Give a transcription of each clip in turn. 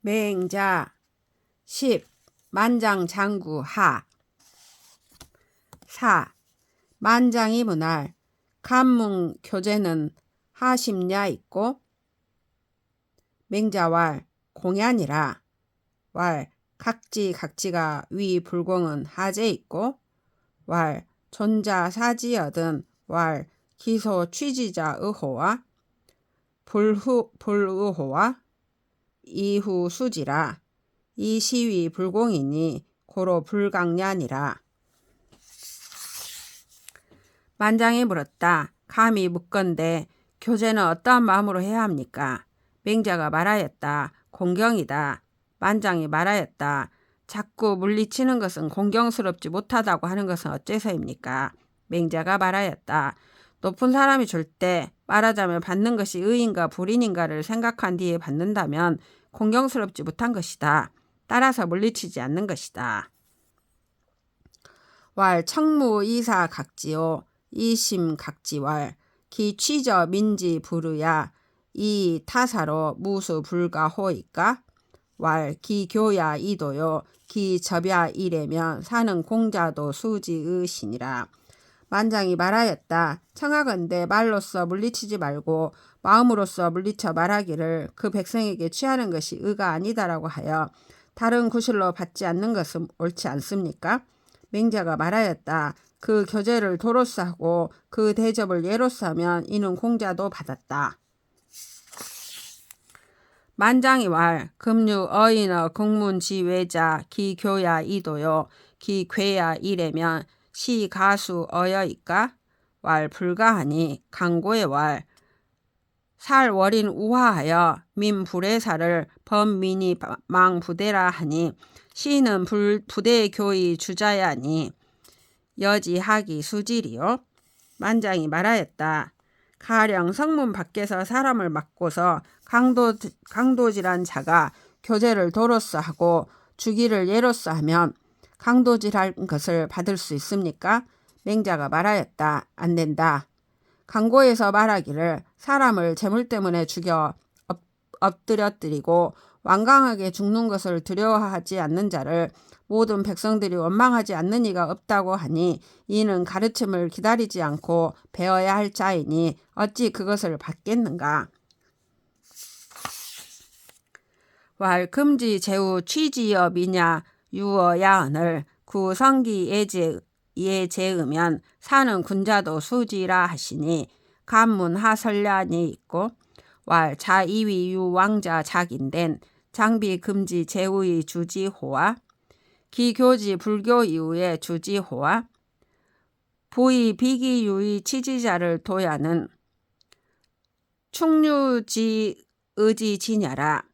맹자 10. 만장장구 하 4. 만장이 문할 간문 교재는 하십냐 있고 맹자왈 공야니라 왈 각지가 위 불공은 하재 있고 왈 존자 사지여든 왈 기소 취지자 의호와 불의호와 이후 수지라 이 시위 불공이니 고로 불강냐니라. 만장이 물었다. 감히 묻건대 교제는 어떠한 마음으로 해야 합니까? 맹자가 말하였다. 공경이다. 만장이 말하였다. 자꾸 물리치는 것은 공경스럽지 못하다고 하는 것은 어째서입니까? 맹자가 말하였다. 높은 사람이 줄 때 말하자면 받는 것이 의인가 불인인가를 생각한 뒤에 받는다면 공경스럽지 못한 것이다. 따라서 물리치지 않는 것이다. 왈 청무 이사 각지요 이심 각지왈 기 취저 민지 부르야 이 타사로 무수 불가호이까 왈 기 교야 이도요 기 접야 이래면 사는 공자도 수지의시니라. 만장이 말하였다. 청하건대 말로써 물리치지 말고 마음으로써 물리쳐 말하기를 그 백성에게 취하는 것이 의가 아니다라고 하여 다른 구실로 받지 않는 것은 옳지 않습니까? 맹자가 말하였다. 그 교제를 도로써 하고 그 대접을 예로써 하면 이는 공자도 받았다. 만장이 왈 금유 어인어 국문지외자 기교야 이도요 기괴야 이래면 시 가수 어여이까 왈 불가하니 강고의 왈 살월인 우화하여 민불의사를 범민이 망부대라 하니 시는 부대의 교의 주자야니 여지하기 수질이요. 만장이 말하였다. 가령 성문 밖에서 사람을 맞고서 강도질한 자가 교제를 도로써 하고 주기를 예로써 하면 강도질한 것을 받을 수 있습니까? 맹자가 말하였다. 안 된다. 강고에서 말하기를 사람을 재물 때문에 죽여 엎드려뜨리고 완강하게 죽는 것을 두려워하지 않는 자를 모든 백성들이 원망하지 않는 이가 없다고 하니 이는 가르침을 기다리지 않고 배워야 할 자이니 어찌 그것을 받겠는가. 왈 금지 제우 취지여 미냐 유어야언을 구성기 예제으면 사는 군자도 수지라 하시니 간문 하설란이 있고 왈 자이위 유왕자 작인된 장비 금지 제우의 주지호와 기교지 불교 이후의 주지호와 부의 비기유의 치지자를 도야는 충류지 의지지냐라.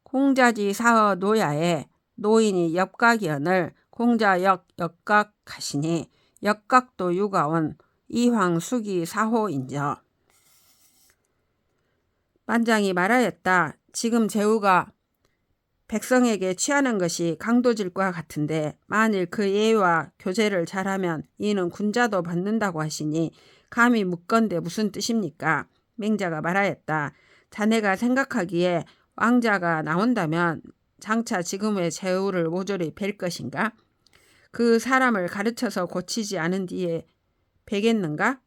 공자지 사어 노야에 노인이 역각이언을 공자역 역각하시니 역각도 유가온 이황 수기 사호인저. 만장이 말하였다. 지금 제후가 백성에게 취하는 것이 강도질과 같은데 만일 그 예와 교제를 잘하면 이는 군자도 받는다고 하시니 감히 묻건대 무슨 뜻입니까? 맹자가 말하였다. 자네가 생각하기에 왕자가 나온다면 장차 지금의 제후를 모조리 뵐 것인가? 그 사람을 가르쳐서 고치지 않은 뒤에 베겠는가?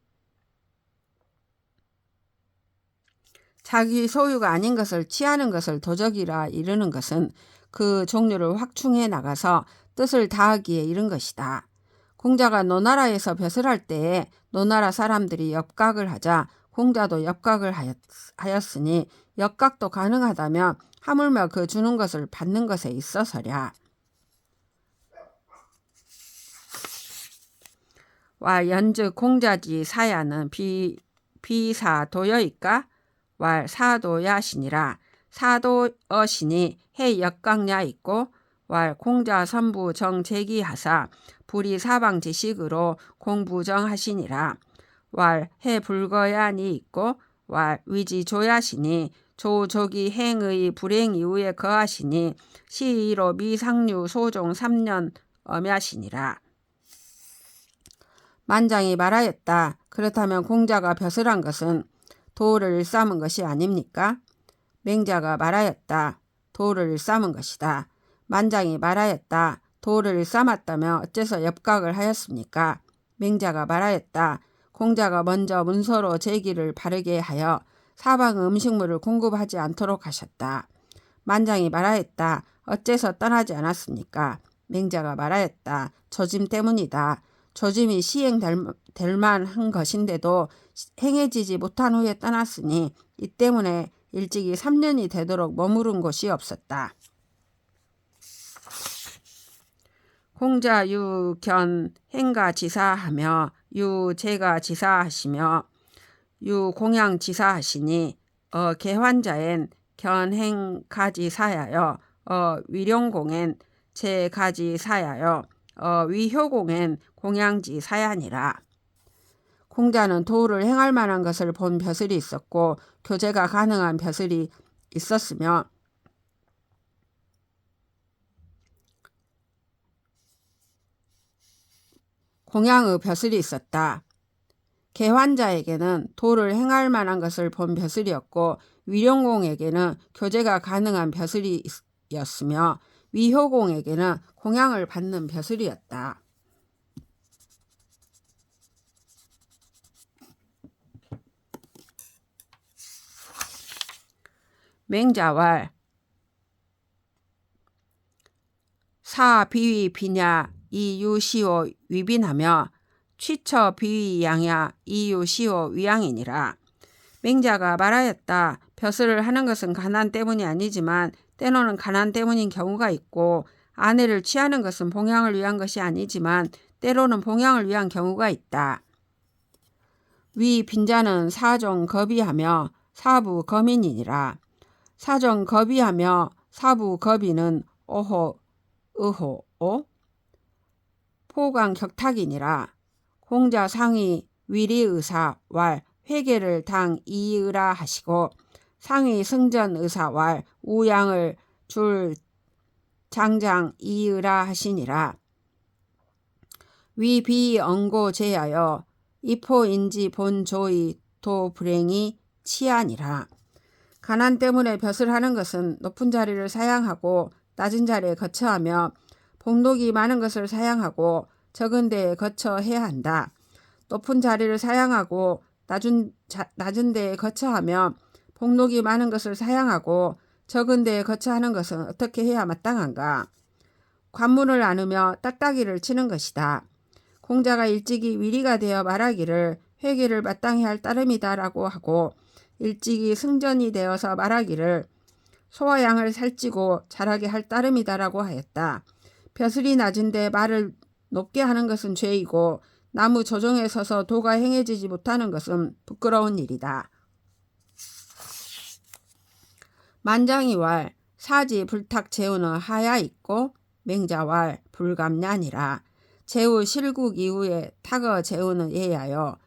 자기 소유가 아닌 것을 취하는 것을 도적이라 이르는 것은 그 종류를 확충해 나가서 뜻을 다하기에 이른 것이다. 공자가 노나라에서 벼슬 할 때에 노나라 사람들이 역각을 하자 공자도 역각을 하였으니 역각도 가능하다면 하물며 그 주는 것을 받는 것에 있어서랴. 와 연즉 공자지 사야는 비사도여이까 왈 사도야시니라. 사도어시니 해 역각냐 있고 왈 공자 선부 정제기하사 불이 사방지식으로 공부정하시니라. 왈 해 불거야니 있고 왈 위지조야시니 조조기 행의 불행 이후에 거하시니 시의로 미상류 소종 3년 엄야시니라. 만장이 말하였다. 그렇다면 공자가 벼슬한 것은 도를 일삼은 것이 아닙니까? 맹자가 말하였다. 돌을 일삼은 것이다. 만장이 말하였다. 돌을 일삼았다며 어째서 엽각을 하였습니까? 맹자가 말하였다. 공자가 먼저 문서로 제기를 바르게 하여 사방의 음식물을 공급하지 않도록 하셨다. 만장이 말하였다. 어째서 떠나지 않았습니까? 맹자가 말하였다. 조짐 때문이다. 조짐이 시행될 만한 것인데도 행해지지 못한 후에 떠났으니 이 때문에 일찍이 3년이 되도록 머무른 곳이 없었다. 공자 유견 행가 지사하며 유제가 지사하시며 유공양 지사하시니 개환자엔 견행가지 사야여 위령공엔 제가지 사야여 위효공엔 공양지 사야니라. 공자는 도를 행할 만한 것을 본 벼슬이 있었고 교제가 가능한 벼슬이 있었으며 공양의 벼슬이 있었다. 개환자에게는 도를 행할 만한 것을 본 벼슬이었고 위령공에게는 교제가 가능한 벼슬이었으며 위효공에게는 공양을 받는 벼슬이었다. 맹자왈 사 비위 비냐 이유시오 위빈하며 취처 비위 양야 이유시오 위양이니라. 맹자가 말하였다. 벼슬을 하는 것은 가난 때문이 아니지만 때로는 가난 때문인 경우가 있고 아내를 취하는 것은 봉양을 위한 것이 아니지만 때로는 봉양을 위한 경우가 있다. 위 빈자는 사종 거비하며 사부 거민이니라. 사종 거비하며 사부 거비는 오호 의호 오 포강 격탁이니라. 공자 상위 위리의사 왈 회계를 당 이의라 하시고 상위 승전의사 왈 우양을 줄 장장 이의라 하시니라. 위비 엉고 제하여 이포인지 본조의 도불행이 치아니라. 가난 때문에 벼슬 하는 것은 높은 자리를 사양하고 낮은 자리에 거처하며 복록이 많은 것을 사양하고 적은 데에 거처 해야 한다. 높은 자리를 사양하고 낮은 데에 거처하며 복록이 많은 것을 사양하고 적은 데에 거처하는 것은 어떻게 해야 마땅한가? 관문을 나누며 딱따기를 치는 것이다. 공자가 일찍이 위리가 되어 말하기를 회계를 마땅히 할 따름이다라고 하고 일찍이 승전이 되어서 말하기를 소와 양을 살찌고 자라게 할 따름이다라고 하였다. 벼슬이 낮은데 말을 높게 하는 것은 죄이고 나무 조정에 서서 도가 행해지지 못하는 것은 부끄러운 일이다. 만장이 왈 사지 불탁 재우는 하야 있고 맹자 왈 불감냐니라. 재우 실국 이후에 타거 재우는 예야여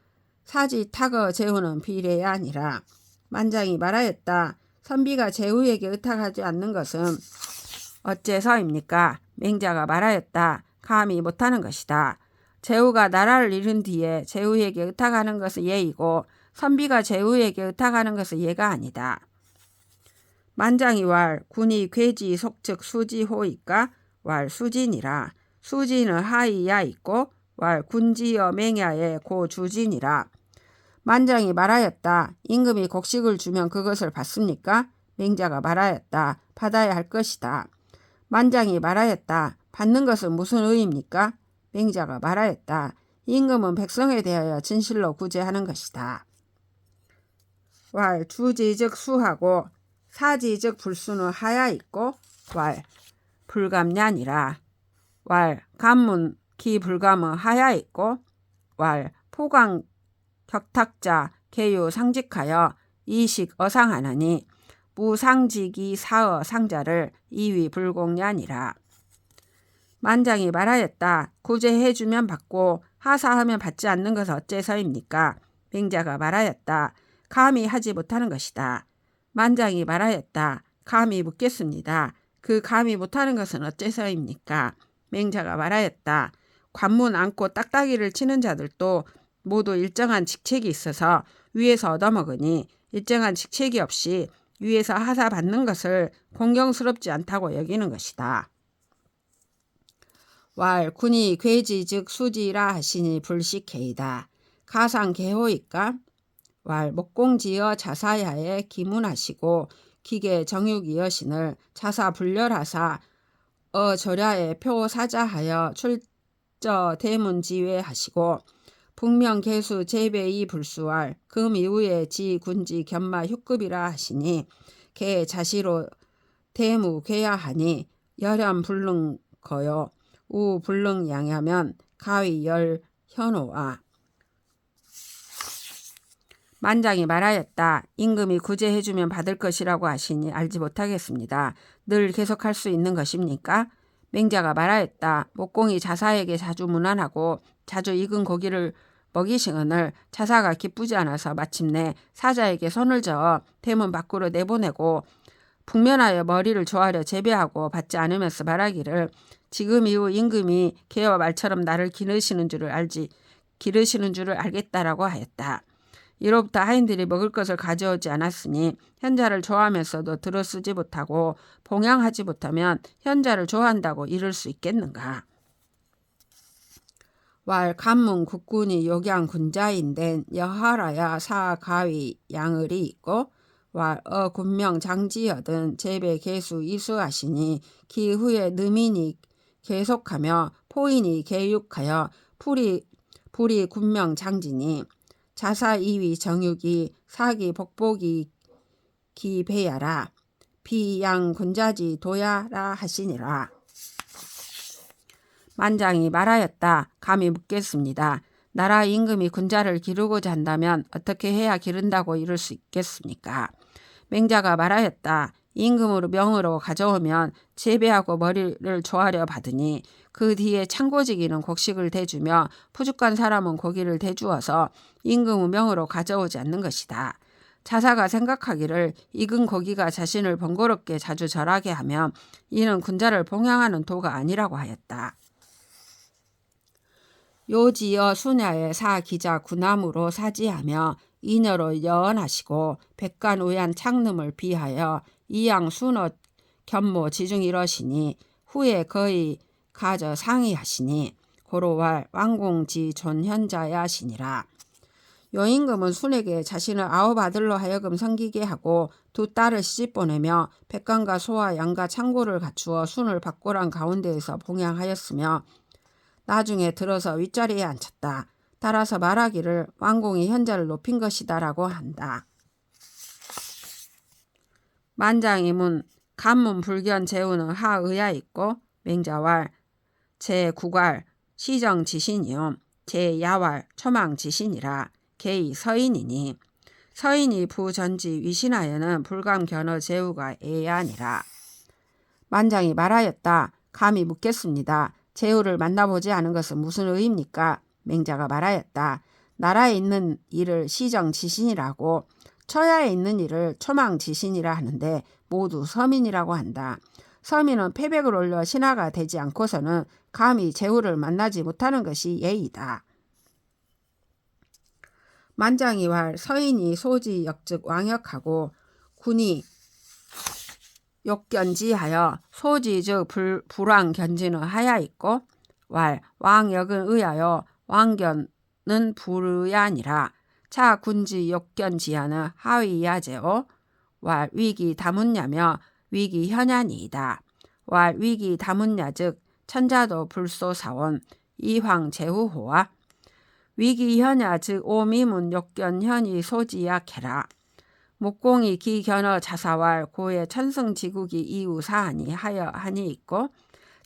사지 타거 재우는 비례야 아니라. 만장이 말하였다. 선비가 제후에게 의탁하지 않는 것은 어째서입니까? 맹자가 말하였다. 감히 못하는 것이다. 제후가 나라를 잃은 뒤에 제후에게 의탁하는 것은 예이고 선비가 제후에게 의탁하는 것은 예가 아니다. 만장이 왈 군이 괴지 속즉 수지호이까 왈 수진이라. 수진은 하이야 있고 왈 군지여 맹야의 고주진이라. 만장이 말하였다. 임금이 곡식을 주면 그것을 받습니까? 맹자가 말하였다. 받아야 할 것이다. 만장이 말하였다. 받는 것은 무슨 의입니까? 맹자가 말하였다. 임금은 백성에 대하여 진실로 구제하는 것이다. 왈 주지 즉 수하고 사지 즉 불수는 하야 있고 왈 불감냐니라. 왈 감문 기 불감은 하야 있고 왈 포강 격탁자 개유 상직하여 이식 어상하나니 무상직이 사어 상자를 이위 불공냐니라. 만장이 말하였다. 구제해주면 받고 하사하면 받지 않는 것은 어째서입니까? 맹자가 말하였다. 감히 하지 못하는 것이다. 만장이 말하였다. 감히 묻겠습니다. 그 감히 못하는 것은 어째서입니까? 맹자가 말하였다. 관문 안고 딱따기를 치는 자들도 모두 일정한 직책이 있어서 위에서 얻어먹으니 일정한 직책이 없이 위에서 하사받는 것을 공경스럽지 않다고 여기는 것이다. 왈 군이 괴지 즉 수지라 하시니 불식해이다. 가상개호이까? 왈 목공지어 자사야에 기문하시고 기계 정육이여신을 자사 분렬하사 절야에 표사자하여 출저 대문지회하시고 북명개수 제배이 불수할 금 이후에 지 군지 견마 휴급이라 하시니 개 자시로 대무 괴야하니 열연 불능 거요 우 불능 양야면 가위 열 현오아. 만장이 말하였다. 임금이 구제해주면 받을 것이라고 하시니 알지 못하겠습니다. 늘 계속할 수 있는 것입니까? 맹자가 말하였다. 목공이 자사에게 자주 문안하고 자주 익은 고기를 먹이시거늘 자사가 기쁘지 않아서 마침내 사자에게 손을 저어 대문 밖으로 내보내고 북면하여 머리를 조아려 재배하고 받지 않으면서 말하기를 지금 이후 임금이 개와 말처럼 나를 기르시는 줄을 알겠다라고 하였다. 이로부터 하인들이 먹을 것을 가져오지 않았으니 현자를 좋아하면서도 들어쓰지 못하고 봉양하지 못하면 현자를 좋아한다고 이를 수 있겠는가? 왈 간문 국군이 욕양 군자인된 여하라야 사가위 양을이 있고 왈 군명 장지여든 제배 개수 이수하시니 기후에 느민이 계속하며 포인이 계육하여 불이 군명 장지니 자사 이위 정육이 사기 복복이 기배야라 비양 군자지 도야라 하시니라. 만장이 말하였다. 감히 묻겠습니다. 나라 임금이 군자를 기르고자 한다면 어떻게 해야 기른다고 이룰 수 있겠습니까? 맹자가 말하였다. 임금으로 명으로 가져오면 재배하고 머리를 조아려 받으니 그 뒤에 창고지기는 곡식을 대주며 푸죽한 사람은 고기를 대주어서 임금의 명으로 가져오지 않는 것이다. 자사가 생각하기를 익은 고기가 자신을 번거롭게 자주 절하게 하면 이는 군자를 봉양하는 도가 아니라고 하였다. 요지여 순야의 사기자 구남으로 사지하며 이녀로 여언하시고 백간우얀 창름을 비하여 이양 순어 견모 지중 이러시니 후에 거의 가져 상의하시니 고로왈 왕공지 존현자야시니라. 여임금은 순에게 자신을 아홉 아들로 하여금 섬기게 하고 두 딸을 시집보내며 백간과 소와 양과 창고를 갖추어 순을 박고란 가운데에서 봉양하였으며 나중에 들어서 윗자리에 앉혔다. 따라서 말하기를 왕공이 현자를 높인 것이다 라고 한다. 만장이문 간문 불견 제우는 하의야 있고 맹자왈 제9괄 시정지신이요 제 야왈 초망지신이라 개이 서인이니 서인이 부전지 위신하여는 불감견어 제우가 애야니라. 만장이 말하였다. 감히 묻겠습니다. 제후를 만나보지 않은 것은 무슨 의입니까? 맹자가 말하였다. 나라에 있는 일을 시정지신이라고 처야에 있는 일을 초망지신이라 하는데 모두 서민이라고 한다. 서민은 패백을 올려 신하가 되지 않고서는 감히 제후를 만나지 못하는 것이 예의다. 만장이 왈 서인이 소지 역즉 왕역하고 군이 욕견지하여 소지 즉 불왕 견지는 하야 있고 왈 왕역은 의하여 왕견은 불의아니라 차 군지 욕견지하는 하위야제오 왈 위기 다문야며 위기 현야니이다. 왈 위기 다문야 즉 천자도 불소사원 이황 제후호와 위기 현야 즉 오미문 욕견 현이 소지약해라. 목공이 기견어 자사왈 고의 천승지국이 이후 사하니 하여 하니 있고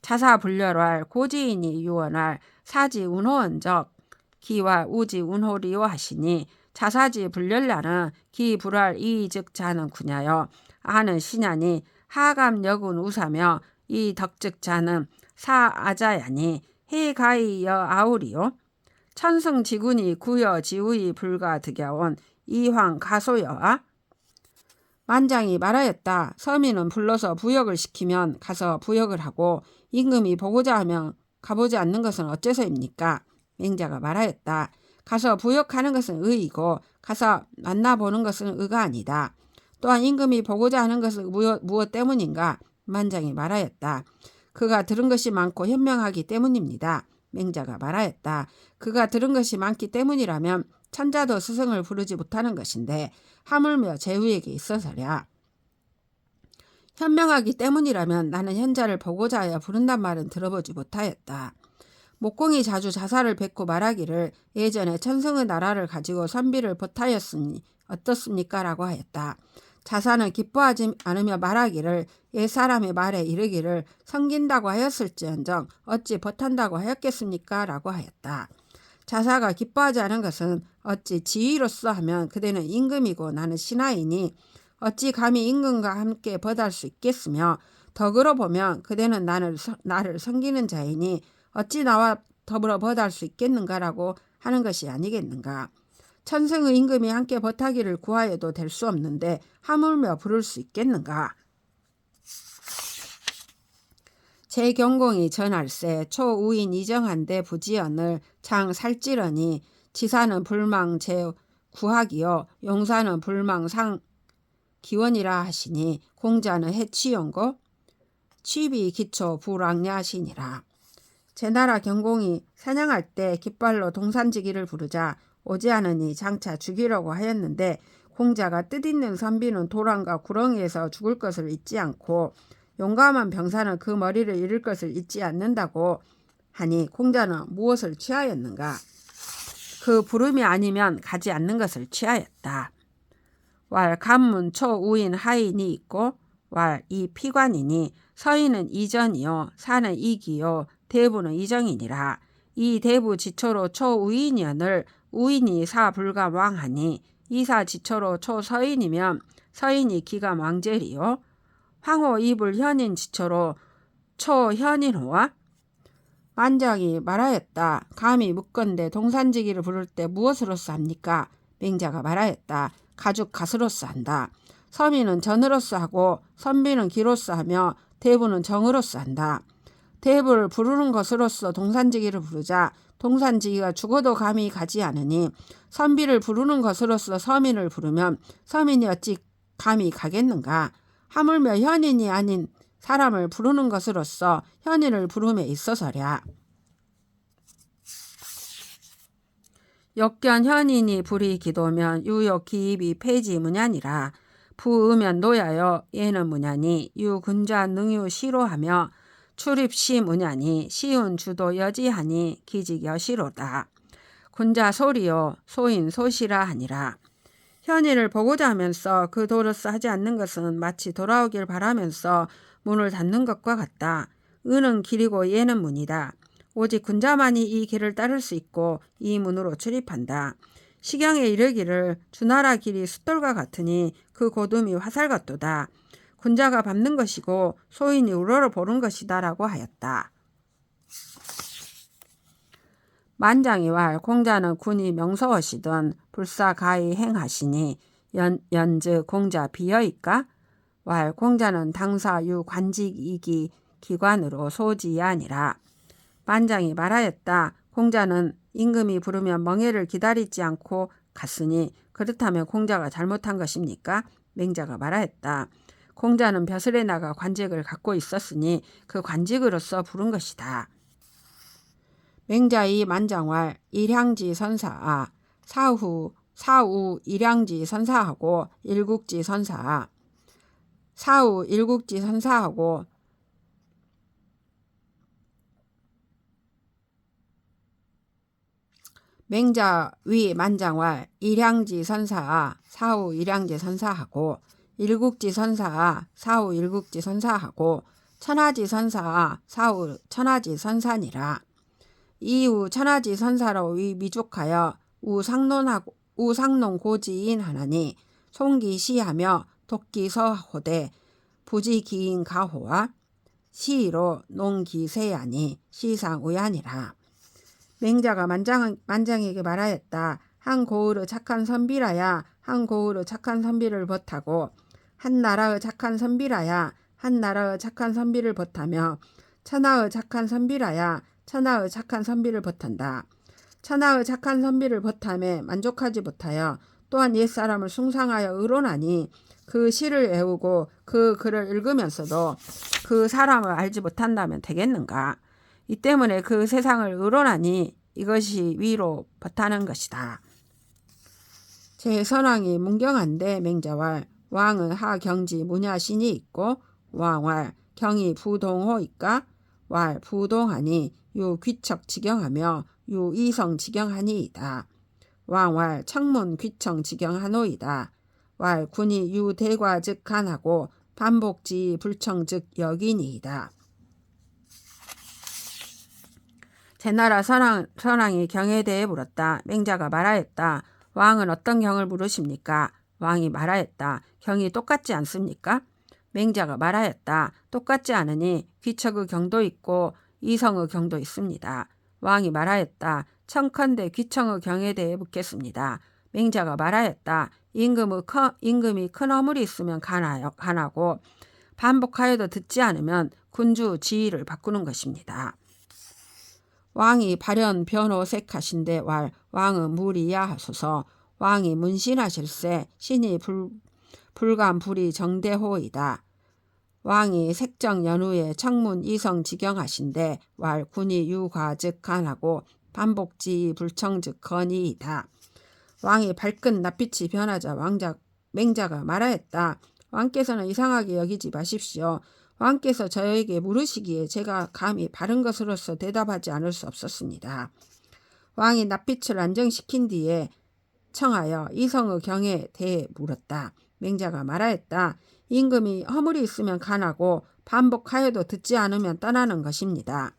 자사 불렬왈 고지인이 유언할 사지 운호언적 기와 우지 운호리오 하시니 자사지 불렬라는 기 불할 이즉 자는 군야여 아는 신야니 하감 역은 우사며 이 덕즉 자는 사아자야니 해가이여 아우리요 천승지군이 구여 지우이 불가 득야온 이황 가소여아. 만장이 말하였다. 서민은 불러서 부역을 시키면 가서 부역을 하고 임금이 보고자 하면 가보지 않는 것은 어째서입니까? 맹자가 말하였다. 가서 부역하는 것은 의이고 가서 만나보는 것은 의가 아니다. 또한 임금이 보고자 하는 것은 무엇 때문인가? 만장이 말하였다. 그가 들은 것이 많고 현명하기 때문입니다. 맹자가 말하였다. 그가 들은 것이 많기 때문이라면 천자도 스승을 부르지 못하는 것인데 하물며 제후에게 있어서랴. 현명하기 때문이라면 나는 현자를 보고자 하여 부른단 말은 들어보지 못하였다. 목공이 자주 자사를 뱉고 말하기를 예전에 천승의 나라를 가지고 선비를 보타였으니 어떻습니까? 라고 하였다. 자사는 기뻐하지 않으며 말하기를 옛사람의 말에 이르기를 섬긴다고 하였을지언정 어찌 보탄다고 하였겠습니까? 라고 하였다. 자사가 기뻐하지 않은 것은 어찌 지위로서 하면 그대는 임금이고 나는 신하이니 어찌 감히 임금과 함께 벗할 수 있겠으며 덕으로 보면 그대는 나를 섬기는 자이니 어찌 나와 더불어 벗할 수 있겠는가라고 하는 것이 아니겠는가. 천승의 임금이 함께 벗하기를 구하여도 될 수 없는데 하물며 부를 수 있겠는가. 제경공이 전할세 초우인 이정한데 부지연을 장 살찌러니 지사는 불망 제 구하기요 용사는 불망 상 기원이라 하시니 공자는 해취연고 취비 기초 불왕야시니라. 제나라 경공이 사냥할 때 깃발로 동산지기를 부르자 오지 않으니 장차 죽이려고 하였는데 공자가 뜻있는 선비는 도랑과 구렁이에서 죽을 것을 잊지 않고 용감한 병사는 그 머리를 잃을 것을 잊지 않는다고 하니 공자는 무엇을 취하였는가? 그 부름이 아니면 가지 않는 것을 취하였다. 왈 간문 초우인 하인이 있고 왈 이 피관이니 서인은 이전이요 사는 이기요 대부는 이정이니라. 이 대부 지초로 초우인이언을 우인이 사불가 왕하니 이사 지초로 초서인이면 서인이 기가 왕제리요 황호 이불 현인 지초로 초현인호와 만장이 말하였다. 감히 묻건대 동산지기를 부를 때 무엇으로서 합니까? 맹자가 말하였다. 가죽 갓으로서 한다. 서민은 전으로서 하고 선비는 기로서 하며 대부는 정으로서 한다. 대부를 부르는 것으로서 동산지기를 부르자 동산지기가 죽어도 감히 가지 않으니 선비를 부르는 것으로서 서민을 부르면 서민이 어찌 감히 가겠는가. 하물며 현인이 아닌 사람을 부르는 것으로서 현인을 부름에 있어서랴. 역견 현인이 불이 기도면 유역 기입이 폐지 문야니라. 부으면 노야여 예는 문야니 유근자 능유 시로하며 출입시 문야니 시운 주도 여지하니 기직 여시로다. 군자 소리요 소인 소시라 하니라. 현인을 보고자 하면서 그 도로서 하지 않는 것은 마치 돌아오길 바라면서 문을 닫는 것과 같다. 은은 길이고 예는 문이다. 오직 군자만이 이 길을 따를 수 있고 이 문으로 출입한다. 시경에 이르기를 주나라 길이 숫돌과 같으니 그 고둠이 화살 같도다. 군자가 밟는 것이고 소인이 우러러 보는 것이다 라고 하였다. 만장이 왈 공자는 군이 명서하시던 불사가히 행하시니 연즉 공자 비여일까? 왈 공자는 당사 유 관직이기 기관으로 소지이 아니라. 만장이 말하였다. 공자는 임금이 부르면 멍해를 기다리지 않고 갔으니 그렇다면 공자가 잘못한 것입니까? 맹자가 말하였다. 공자는 벼슬에 나가 관직을 갖고 있었으니 그 관직으로서 부른 것이다. 맹자이 만장왈 일향지 선사아 사우 일향지 선사하고 일국지 선사아 사우 일국지 선사하고 맹자 위 만장왈 일향지 선사아 사후 일향지 선사하고 일국지 선사아 사후 일국지 선사하고 천하지 선사아 사후 천하지 선사니라. 이후 천하지 선사로 위 미족하여 우상론 고지인 하나니 송기시하며 독기서호대 부지기인 가호와 시로 농기세야니 시상우야니라. 맹자가 만장에게 말하였다. 한 고을의 착한 선비라야 한 고을의 착한 선비를 벗하고 한 나라의 착한 선비라야 한 나라의 착한 선비를 벗하며 천하의 착한 선비라야 천하의 착한 선비를 벗한다. 천하의 착한 선비를 벗함에 만족하지 못하여 또한 옛사람을 숭상하여 의론하니 그 시를 외우고 그 글을 읽으면서도 그 사람을 알지 못한다면 되겠는가? 이 때문에 그 세상을 의론하니 이것이 위로 버타는 것이다. 제 선왕이 문경한데 맹자왈 왕은 하경지 문야신이 있고 왕왈 경이 부동호 있까 왈 부동하니 유 귀척 지경하며 유 이성 지경하니이다. 왕왈 청문 귀청 지경하노이다. 왈 군이 유 대과 즉 간하고 반복지 불청 즉 여기니이다. 제나라 선왕이 경에 대해 물었다. 맹자가 말하였다. 왕은 어떤 경을 물으십니까? 왕이 말하였다. 경이 똑같지 않습니까? 맹자가 말하였다. 똑같지 않으니 귀척의 경도 있고 이성의 경도 있습니다. 왕이 말하였다. 청컨대 귀청의 경에 대해 묻겠습니다. 맹자가 말하였다. 임금이 큰 허물이 있으면 간하고 반복하여도 듣지 않으면 군주 지위를 바꾸는 것입니다. 왕이 발현 변호색하신데 왕은 무리야 하소서. 왕이 문신하실세 신이 불감 불이 정대호이다. 왕이 색정 연후에 청문 이성 지경하신데 군이 유과즉 간하고 반복지 불청즉 건이이다. 왕이 발끈 낯빛이 변하자 맹자가 말하였다. 왕께서는 이상하게 여기지 마십시오. 왕께서 저에게 물으시기에 제가 감히 바른 것으로서 대답하지 않을 수 없었습니다. 왕이 낯빛을 안정시킨 뒤에 청하여 이성의 경에 대해 물었다. 맹자가 말하였다. 임금이 허물이 있으면 간하고 반복하여도 듣지 않으면 떠나는 것입니다.